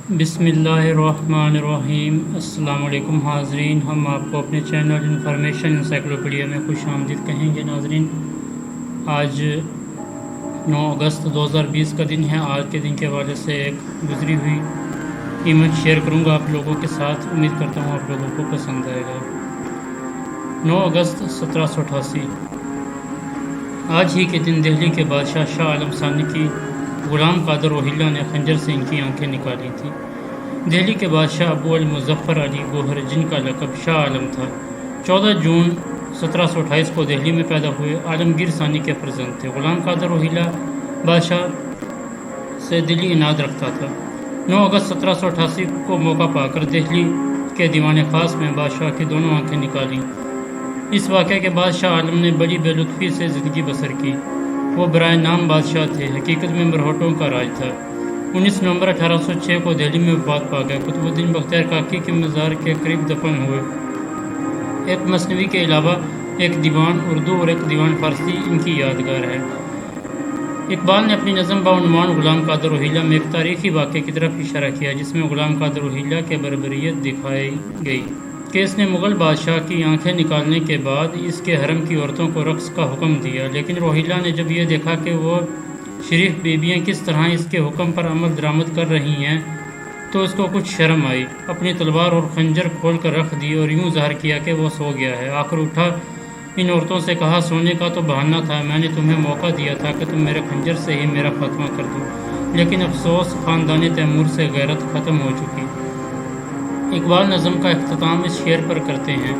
بسم اللہ الرحمن الرحیم۔ السلام علیکم حاضرین، ہم آپ کو اپنے چینل انفارمیشن انسائکلوپیڈیا میں خوش آمدید کہیں گے۔ ناظرین، آج 9 اگست 2020 کا دن ہے۔ آج کے دن کے حوالے سے ایک گزری ہوئی ایونٹ شیئر کروں گا آپ لوگوں کے ساتھ۔ امید کرتا ہوں آپ لوگوں کو پسند آئے گا۔ 9 اگست 1788 آج ہی کے دن دہلی کے بادشاہ شاہ عالم ثانی کی غلام قادر روہیلہ نے خنجر سے ان کی آنکھیں نکالی تھیں۔ دہلی کے بادشاہ ابو المظفر علی گوہر، جن کا لقب شاہ عالم تھا، 14 جون 1728 کو دہلی میں پیدا ہوئے۔ عالمگیر ثانی کے فرزند تھے۔ غلام قادر روہیلہ بادشاہ سے دلی عناد رکھتا تھا۔ 9 اگست 1788 کو موقع پا کر دہلی کے دیوان خاص میں بادشاہ کی دونوں آنکھیں نکالیں۔ اس واقعے کے بعد شاہ عالم نے بڑی بے لطفی سے زندگی بسر کی۔ وہ برائے نام بادشاہ تھے، حقیقت میں مرہٹوں کا راج تھا۔ 19 نومبر 1806 کو دہلی میں وفات پا گئے۔ قطب الدین بختیار کاکی کے مزار کے قریب دفن ہوئے۔ ایک مثنوی کے علاوہ ایک دیوان اردو اور ایک دیوان فارسی ان کی یادگار ہے۔ اقبال نے اپنی نظم بعنوان غلام قادر روہیلہ میں ایک تاریخی واقعے کی طرف اشارہ کیا، جس میں غلام قادر روہیلہ کے بربریت دکھائی گئی کہ اس نے مغل بادشاہ کی آنکھیں نکالنے کے بعد اس کے حرم کی عورتوں کو رقص کا حکم دیا، لیکن روہیلہ نے جب یہ دیکھا کہ وہ شریف بیبیاں کس طرح اس کے حکم پر عمل درآمد کر رہی ہیں تو اس کو کچھ شرم آئی۔ اپنی تلوار اور خنجر کھول کر رکھ دی اور یوں ظاہر کیا کہ وہ سو گیا ہے۔ آخر اٹھا ان عورتوں سے کہا، سونے کا تو بہانہ تھا، میں نے تمہیں موقع دیا تھا کہ تم میرے خنجر سے ہی میرا خاتمہ کر دو، لیکن افسوس خاندان تیمور سے غیرت ختم ہو چکی۔ اقبال نظم کا اختتام اس شعر پر کرتے ہیں،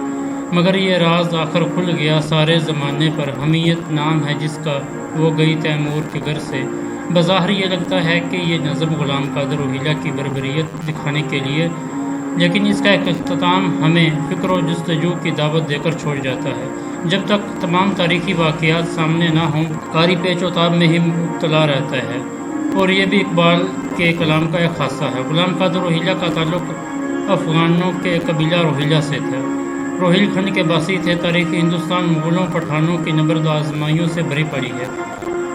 مگر یہ راز آخر کھل گیا سارے زمانے پر، حمیت نام ہے جس کا وہ گئی تیمور کے گھر سے۔ بظاہر یہ لگتا ہے کہ یہ نظم غلام قادر روہیلہ کی بربریت دکھانے کے لیے، لیکن اس کا ایک اختتام ہمیں فکر و جستجو کی دعوت دے کر چھوڑ جاتا ہے۔ جب تک تمام تاریخی واقعات سامنے نہ ہوں، قاری پیچ و تاب میں ہی مبتلا رہتا ہے، اور یہ بھی اقبال کے کلام کا ایک خاصہ ہے۔ غلام قادر روہیلہ کا تعلق افغانوں کے قبیلہ روہیلہ سے تھا۔ روہیل کھنڈ کے باسی تھے۔ تاریخ ہندوستان مغلوں پٹھانوں کی نبرد آزمائیوں سے بھری پڑی ہے۔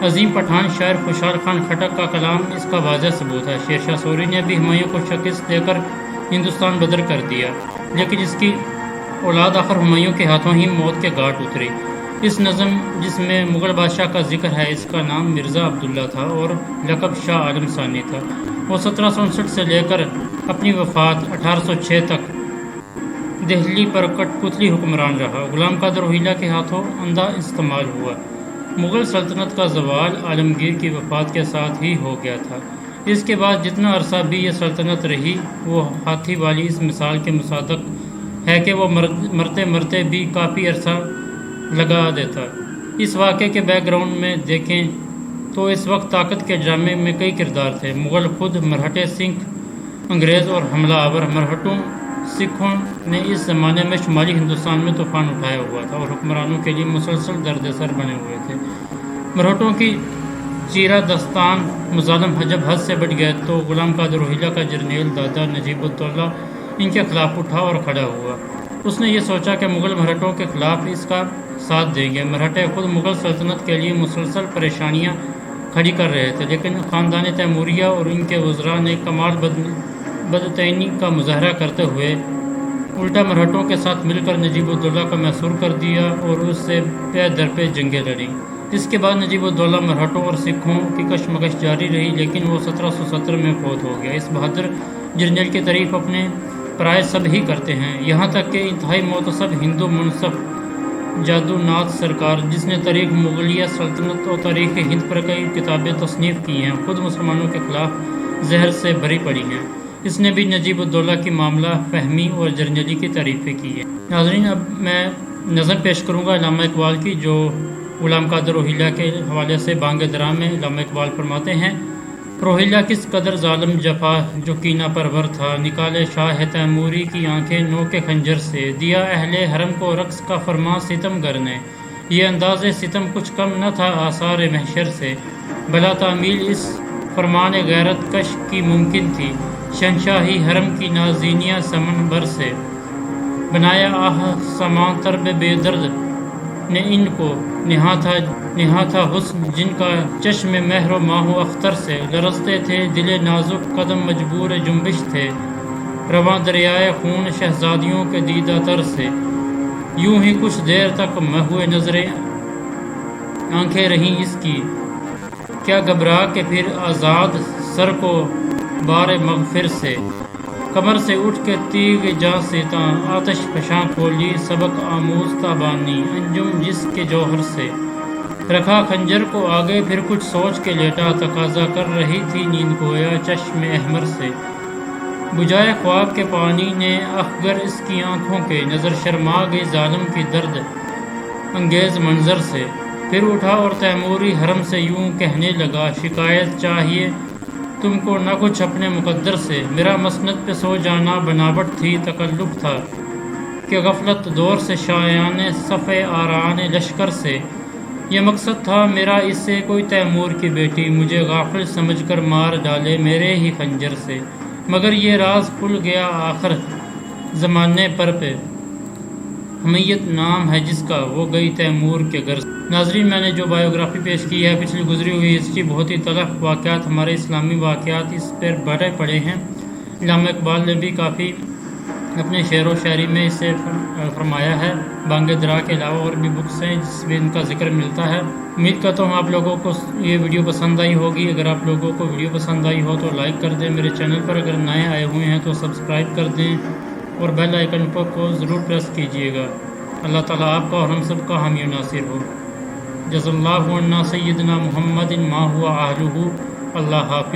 عظیم پٹھان شاعر خوشحال خان کھٹک کا کلام اس کا واضح ثبوت ہے۔ شیر شاہ سوری نے بھی ہمایوں کو شکست دے کر ہندوستان بدر کر دیا، لیکن اس کی اولاد آخر ہمایوں کے ہاتھوں ہی موت کے گھاٹ اتری۔ اس نظم جس میں مغل بادشاہ کا ذکر ہے، اس کا نام مرزا عبداللہ تھا اور لقب شاہ عالم ثانی تھا۔ وہ 1759 سے لے کر اپنی وفات 1806 تک دہلی پر کٹ پتلی حکمران رہا۔ غلام قادر روہیلہ کے ہاتھوں اندھا استعمال ہوا۔ مغل سلطنت کا زوال عالمگیر کی وفات کے ساتھ ہی ہو گیا تھا۔ اس کے بعد جتنا عرصہ بھی یہ سلطنت رہی، وہ ہاتھی والی اس مثال کے مصادق ہے کہ وہ مرتے مرتے بھی کافی عرصہ لگا دیتا۔ اس واقعے کے بیک گراؤنڈ میں دیکھیں تو اس وقت طاقت کے ڈرامے میں کئی کردار تھے۔ مغل خود، مرہٹے، سکھ، انگریز اور حملہ آور۔ مرہٹوں سکھوں نے اس زمانے میں شمالی ہندوستان میں طوفان اٹھایا ہوا تھا اور حکمرانوں کے لیے مسلسل درد سر بنے ہوئے تھے۔ مرہٹوں کی چیرہ دستان مظالم جب حد سے بڑھ گئے تو غلام قادر روہیلہ کا جرنیل دادا نجیب الدولہ ان کے خلاف اٹھا اور کھڑا ہوا۔ اس نے یہ سوچا کہ مغل مرہٹوں کے خلاف اس کا ساتھ دیں گے۔ مرہٹے خود مغل سلطنت کے لیے مسلسل پریشانیاں کھڑی کر رہے تھے، لیکن خاندان تیموریہ اور ان کے وزراء نے کمال بدتعینی کا مظاہرہ کرتے ہوئے الٹا مرہٹوں کے ساتھ مل کر نجیب الدولہ کو محصور کر دیا اور اس سے پے در پے جنگیں لڑیں۔ اس کے بعد نجیب الدولہ مرہٹوں اور سکھوں کی کشمکش جاری رہی، لیکن وہ 1770 میں فوت ہو گیا۔ اس بہادر جرنیل کی تعریف اپنے پرائے سب ہی کرتے ہیں، یہاں تک کہ انتہائی محتسب ہندو منصف جادو ناتھ سرکار، جس نے تاریخ مغلیہ سلطنت اور تاریخ ہند پر کئی کتابیں تصنیف کی ہیں، خود مسلمانوں کے خلاف زہر سے بھری پڑی ہیں۔ اس نے بھی نجیب الدولہ کی معاملہ فہمی اور جرنیلی کی تعریفیں کی ہیں۔ ناظرین، اب میں نظر پیش کروں گا علامہ اقبال کی، جو غلام قادر روہیلہ کے حوالے سے بانگ درا میں علامہ اقبال فرماتے ہیں، روہیلہ کس قدر ظالم جفا جو کینہ پرور تھا، نکالے شاہ تیموری کی آنکھیں نو کے خنجر سے، دیا اہل حرم کو رقص کا فرما ستم گر نے، یہ انداز ستم کچھ کم نہ تھا آثار محشر سے، بلا تعمیل اس فرمان غیرت کش کی ممکن تھی، شہنشاہی حرم کی نازینیاں سمن بر سے، بنایا آہ سماں ترب بے درد نے ان کو نہا تھا حسن جن کا چشم مہر و ماہ و اختر سے لرزتے تھے دل نازک قدم مجبور جنبش تھے رواں دریائے خون شہزادیوں کے دیدہ تر سے یوں ہی کچھ دیر تک مہوے نظریں آنکھیں رہیں اس کی کیا گھبرا کے پھر آزاد سر کو بار مغفر سے کمر سے اٹھ کے تیغ جاں سے تاں آتش فشاں کھولی سبق آموز تابانی انجم جس کے جوہر سے رکھا خنجر کو آگے پھر کچھ سوچ کے لیٹا تقاضا کر رہی تھی نیند گویا چشم احمر سے بجھائے خواب کے پانی نے اخگر اس کی آنکھوں کے نظر شرما گئی ظالم کی درد انگیز منظر سے پھر اٹھا اور تیموری حرم سے یوں کہنے لگا شکایت چاہیے تم کو نہ کچھ اپنے مقدر سے میرا مسند پہ سو جانا بناوٹ تھی تکلف تھا کہ غفلت دور سے شایان صفِ آران لشکر سے یہ مقصد تھا میرا اس سے کوئی تیمور کی بیٹی مجھے غافل سمجھ کر مار ڈالے میرے ہی خنجر سے مگر یہ راز کھل گیا آخر زمانے پر پہ حمیت نام ہے جس کا وہ گئی تیمور کے گھر سے ناظرین میں نے جو بایوگرافی پیش کی ہے پچھلی گزری ہوئی ہسٹری بہت ہی تلخ واقعات ہمارے اسلامی واقعات اس پر بڑے پڑے ہیں علامہ اقبال نے بھی کافی اپنے شعر و شاعری میں اسے فرمایا ہے بانگ درا کے علاوہ اور بھی بکس ہیں جس میں ان کا ذکر ملتا ہے امید کرتا ہوں آپ لوگوں کو یہ ویڈیو پسند آئی ہوگی اگر آپ لوگوں کو ویڈیو پسند آئی ہو تو لائک کر دیں میرے چینل پر اگر نئے آئے ہوئے ہیں تو سبسکرائب کر دیں اور بیل آئیکن کو ضرور پریس کیجیے گا اللہ تعالیٰ آپ کا اور ہم سب کا حامی و ناصر ہو جزا اللہ عنا سیدنا محمد ما ہوا اہلہ اللہ حافظ